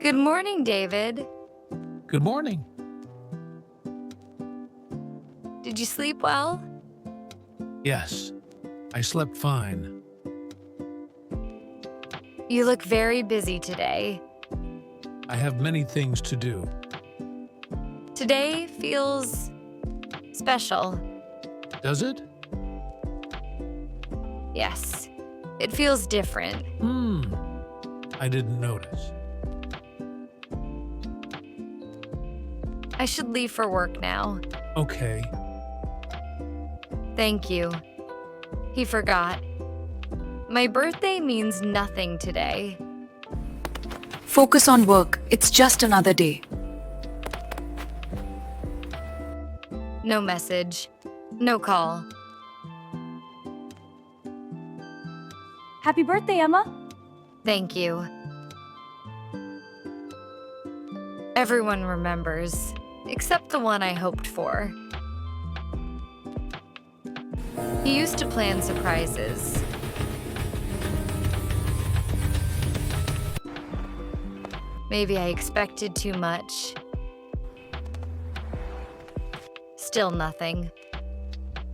Good morning, David. Good morning. Did you sleep well? Yes, I slept fine. You look very busy today. I have many things to do. Today feels special. Does it? Yes, it feels different. I didn't notice. I should leave for work now. Okay. Thank you. He forgot. My birthday means nothing today. Focus on work. It's just another day. No message. No call. Happy birthday, Emma. Thank you. Everyone remembers, except the one I hoped for. He used to plan surprises. Maybe I expected too much. Still nothing.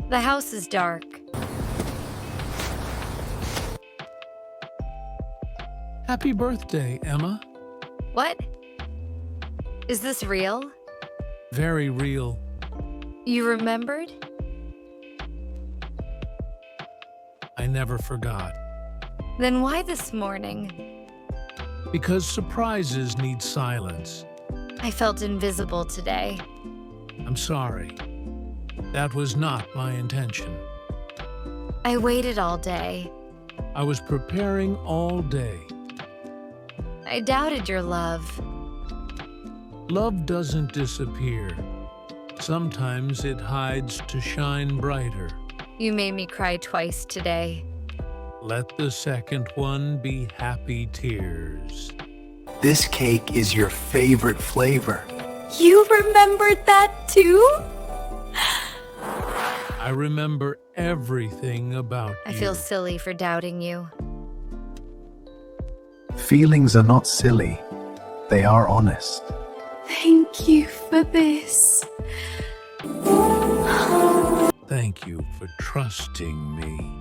The house is dark. Happy birthday, Emma. What? Is this real? Very real. You remembered? I never forgot. Then why this morning? Because surprises need silence. I felt invisible today. I'm sorry. That was not my intention. I waited all day. I was preparing all day. I doubted your love. Love doesn't disappear. Sometimes it hides to shine brighter. You made me cry twice today. Let the second one be happy tears. This cake is your favorite flavor. You remembered that too? I remember everything about I you. feel silly for doubting you. Feelings are not silly, they are honest. Thank you for this. Thank you for trusting me.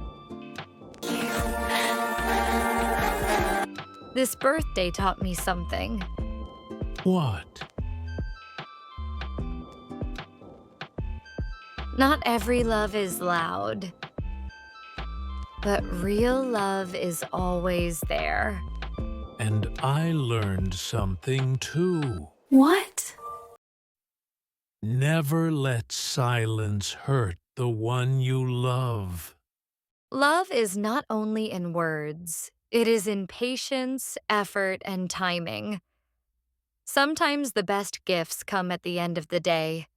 This birthday taught me something. What? Not every love is loud, but real love is always there. And I learned something too. What? Never let silence hurt the one you love. Love is not only in words, it is in patience, effort, and timing. Sometimes the best gifts come at the end of the day.